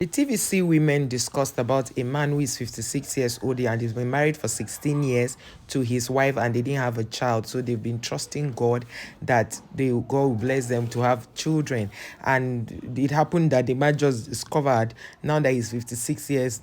The TVC women discussed about a man who is 56 years old and he's been married for 16 years to his wife and they didn't have a child. So they've been trusting God that God will bless them to have children. And it happened that the man just discovered now that he's 56 years,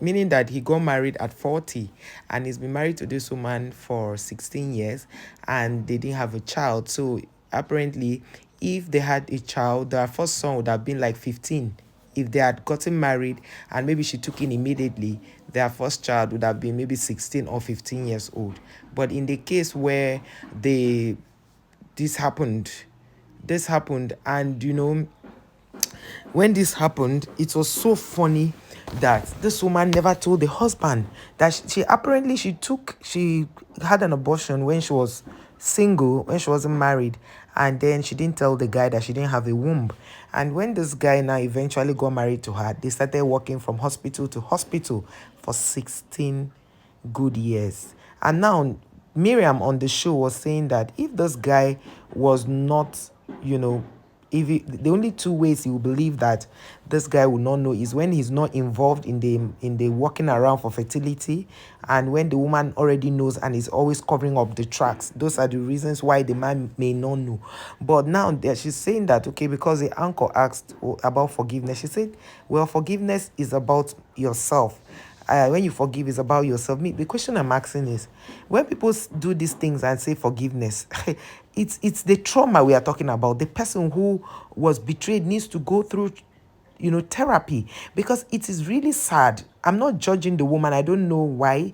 meaning that he got married at 40 and he's been married to this woman for 16 years and they didn't have a child. So apparently, if they had a child, their first son would have been like 15. If they had gotten married and maybe she took in immediately, their first child would have been maybe 16 or 15 years old. But in the case where this happened, and when this happened, it was so funny that this woman never told the husband that she apparently she had an abortion when she was single, when she wasn't married, and then she didn't tell the guy that she didn't have a womb. And when this guy now eventually got married to her, they started working from hospital to hospital for 16 good years. And now Miriam on the show was saying that if this guy was not, the only two ways he will believe that this guy will not know is when he's not involved in the walking around for fertility, and when the woman already knows and is always covering up the tracks. Those are the reasons why the man may not know. But now she's saying that, okay, because the anchor asked about forgiveness, she said, well, forgiveness is about yourself. When you forgive, is about yourself. The question I'm asking is, when people do these things and say forgiveness, it's the trauma we are talking about. The person who was betrayed needs to go through therapy, because it is really sad. I'm not judging the woman. I don't know why.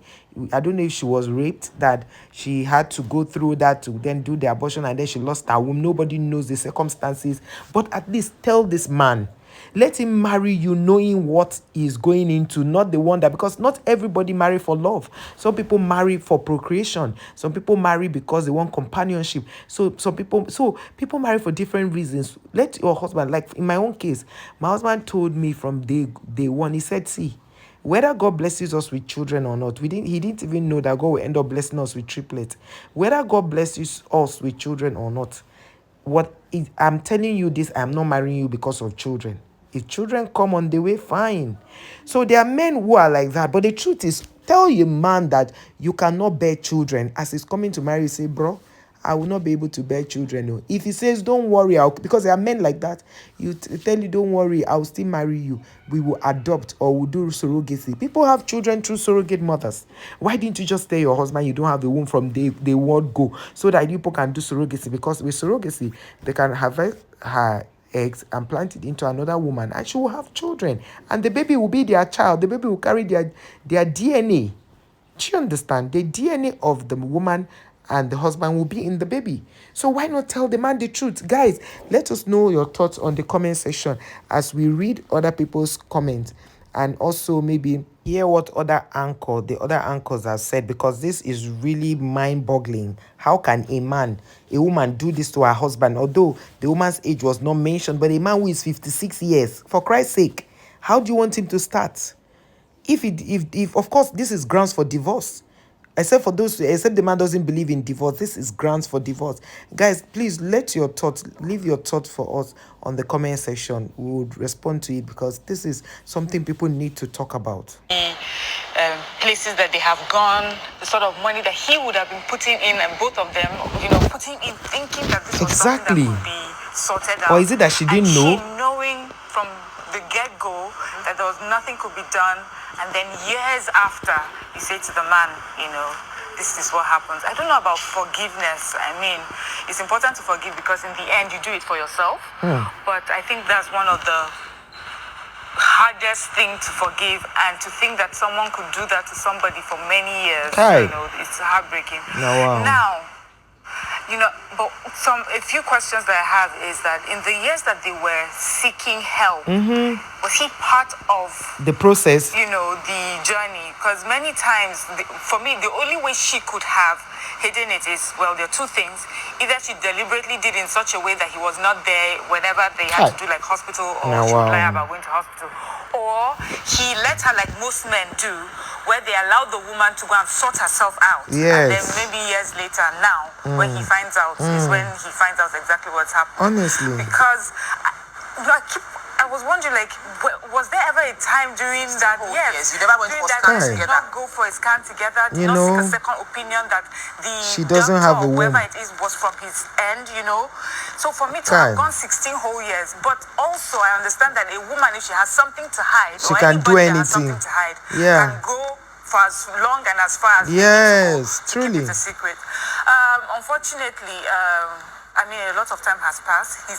I don't know if she was raped, that she had to go through that to then do the abortion and then she lost her womb. Nobody knows the circumstances, but at least tell this man, let him marry you knowing what he's going into, not the one that, because not everybody marry for love. Some people marry for procreation. Some people marry because they want companionship. So people marry for different reasons. Let your husband, like in my own case, my husband told me from day one, he said, see, whether God blesses us with children or not, he didn't even know that God will end up blessing us with triplets. Whether God blesses us with children or not, I'm telling you this, I'm not marrying you because of children. If children come on the way, fine. So there are men who are like that. But the truth is, tell a man that you cannot bear children. As he's coming to marry, you say, bro, I will not be able to bear children. No. If he says, don't worry, because there are men like that, tell you, don't worry, I'll still marry you. We will adopt or we'll do surrogacy. People have children through surrogate mothers. Why didn't you just tell your husband you don't have the womb from day one go, so that people can do surrogacy? Because with surrogacy, they can have her eggs and plant it into another woman and she will have children, and the baby will be their child. The baby will carry their DNA. Do you understand? The DNA of the woman and the husband will be in the baby. So why not tell the man the truth? Guys, let us know your thoughts on the comment section as we read other people's comments, and also maybe hear what the other anchors have said, because this is really mind-boggling. How can a woman do this to her husband? Although the woman's age was not mentioned, but a man who is 56 years, for Christ's sake, how do you want him to start? If of course this is grounds for divorce. Except the man doesn't believe in divorce, this is grounds for divorce. Guys, please leave your thoughts for us on the comment section. We would respond to it, because this is something people need to talk about. Places that they have gone, the sort of money that he would have been putting in, and both of them, putting in, thinking that this was something that could be sorted out. Or is it that she didn't know? She knowing from the get-go that there was nothing could be done, and then years after, you say to the man, this is what happens. I don't know about forgiveness. I mean, it's important to forgive because in the end, you do it for yourself. But I think that's one of the hardest thing to forgive, and to think that someone could do that to somebody for many years, it's heartbreaking. Now, but a few questions that I have is that in the years that they were seeking help, was he part of the process? The journey? Because many times, for me, the only way she could have hidden it is, well, there are two things. Either she deliberately did in such a way that he was not there whenever they had to do like hospital, or she would lie about going to hospital, or he let her, like most men do, where they allow the woman to go and sort herself out. Yes. And then maybe years later, now, when he finds out, is when he finds out exactly what's happening. Honestly. Because I keep I was wondering, like, was there ever a time during that? Yes, you never went for scan Did together. not go for a scan together. Did You not seek know, a second opinion that the she doesn't doctor have a or whoever womb. it is was from his end. So for me to Kai. have gone 16 whole years, but also I understand that a woman, if she has something to hide, She or can do anybody that has anything. something to hide, Yeah. can go for as long and as far as they need to Yes, go to truly. keep it a secret. Unfortunately, I mean, a lot of time has passed.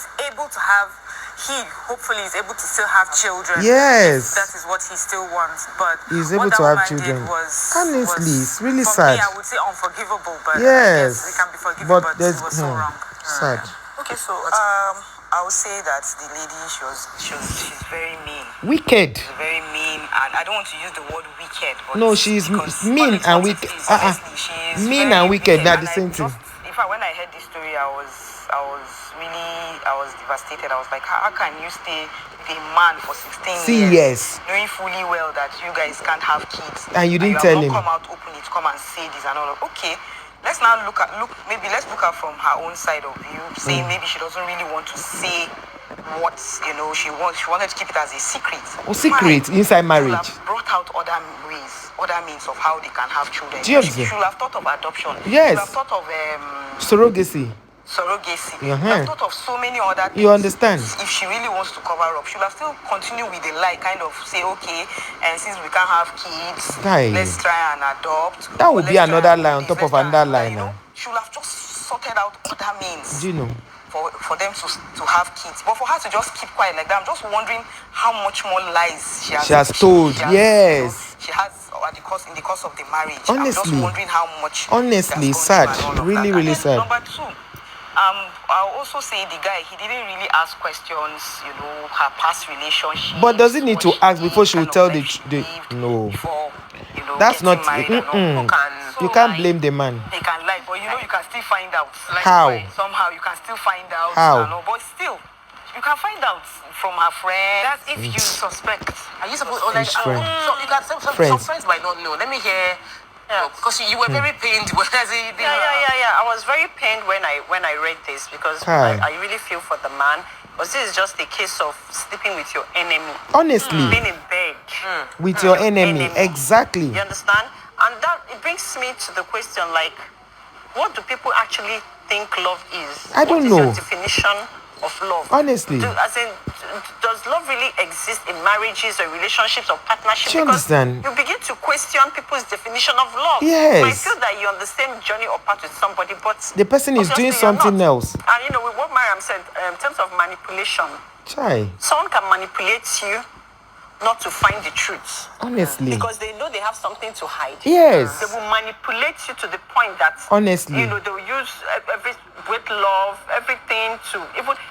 Hopefully is able to still have children. Yes. That is what he still wants. But He's what able that to have woman children. did was Honestly, it's really for sad. me, I would say unforgivable, but Yes. I guess it can be forgiven, But but there's it was so wrong. sad. Okay, so I would say that the lady she's very mean. Wicked. She's very mean, and I don't want to use the word wicked, but No, she's because mean call it and what wicked. it is. Honestly, she is Mean very and wicked, they're and the same thing. In fact, when I heard this story, I was devastated. I was like, how can you stay with a man for 16 years, knowing fully well that you guys can't have kids, and you didn't have tell not him? come out openly to come and say this and all. Okay, let's now look at from her own side of view, saying maybe she doesn't really want to say what she wants. She wanted to keep it as a secret. Secret inside marriage. She have brought out other means of how they can have children. Do you She should have thought of adoption. Yes. She should have thought of Surrogacy. surrogacy. She have thought of so many other things. You understand? If she really wants to cover up, she'll have still continue with the lie, kind of say, okay, and since we can't have kids, let's try and adopt. That would be another lie on top of another lie now. She'll have just sorted out other means. Do you know? For them to have kids, but for her to just keep quiet like that, I'm just wondering how much more lies she has told. She has, yes, she has in the course of the marriage. Honestly, I'm just wondering how much. Honestly, sad. Really, really sad. Number two, I'll also say the guy, he didn't really ask questions, her past relationship. But does he need to ask before she will tell the no? Before, that's not. You You can't blame the man. They can lie, but you can still find out. How? Somehow you can still find out. How? But still, you can find out from her friends. That's if you suspect. Are you supposed to so you can some friends might not know. Let me hear. Because you were very pained. I was very pained when I read this because I really feel for the man. Because this is just a case of sleeping with your enemy. Honestly. Being in bed. With your enemy. Exactly. You understand? And that it brings me to the question, like, what do people actually think love is? I don't know. What is your definition of love? Honestly. Does love really exist in marriages or relationships or partnerships? Do you understand? You begin to question people's definition of love. Yes. You might feel that you're on the same journey or path with somebody, but the person is doing obviously you're something not. else. And with what Mariam said, in terms of manipulation, someone can manipulate you not to find the truth. Honestly. Because they know they have something to hide. Yes. They will manipulate you to the point that honestly, they will use with love, everything to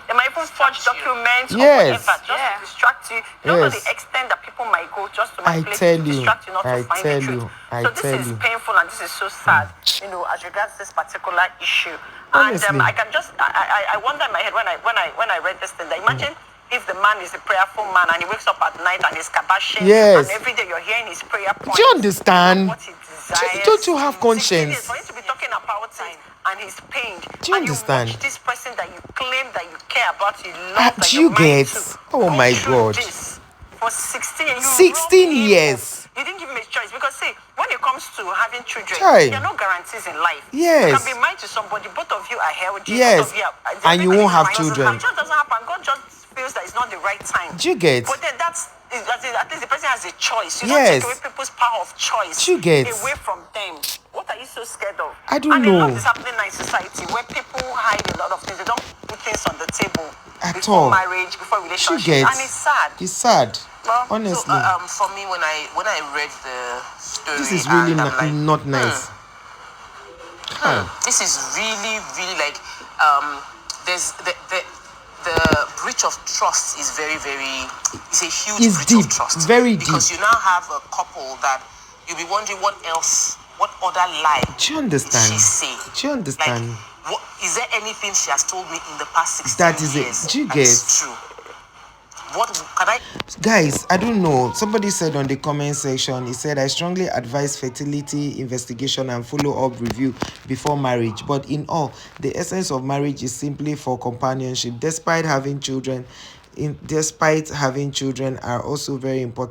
they might even forge documents or whatever just to distract you. You don't know the extent that people might go just to manipulate you, distract you not to find the truth. So this is painful and this is so sad, as regards this particular issue. Honestly. And I can just I wonder in my head when I read this thing that imagine if the man is a prayerful man and he wakes up at night and he's kabashing and every day you're hearing his prayer points. Do you understand? What he desires. Don't you have conscience? For him to be talking about it and he's pained. Do you understand? You watch this person that you claim that you care about, you love, that you get? Oh my God. This for 16 years. You didn't give him a choice because see, when it comes to having children, there are no guarantees in life. Yes. You can be married to somebody, both of you are healthy. Yes. Both of you are, and you won't have children. It just doesn't happen. God just feels that it's not the right time. Do you get? But then at least the person has a choice. You don't take away people's power of choice. Do you get? Away from them. What are you so scared of? I don't know. And a lot is happening in society where people hide a lot of things. They don't put things on the table all. before marriage, before relationship, and it's sad. It's sad. Well, honestly. So, for me, when I read the story, this is really not nice. This is really like there's the breach of trust is very, very. It's a huge breach deep, of trust. Very deep. Because you now have a couple that you'll be wondering what other lie. Do you understand? She say. Do you understand? Like, is there anything she has told me in the past 16 that is years? Do you get? It's true. What can I? Guys, I don't know. Somebody said on the comment section, he said, I strongly advise fertility investigation and follow-up review before marriage. But in all, the essence of marriage is simply for companionship. Despite having children, despite having children are also very important.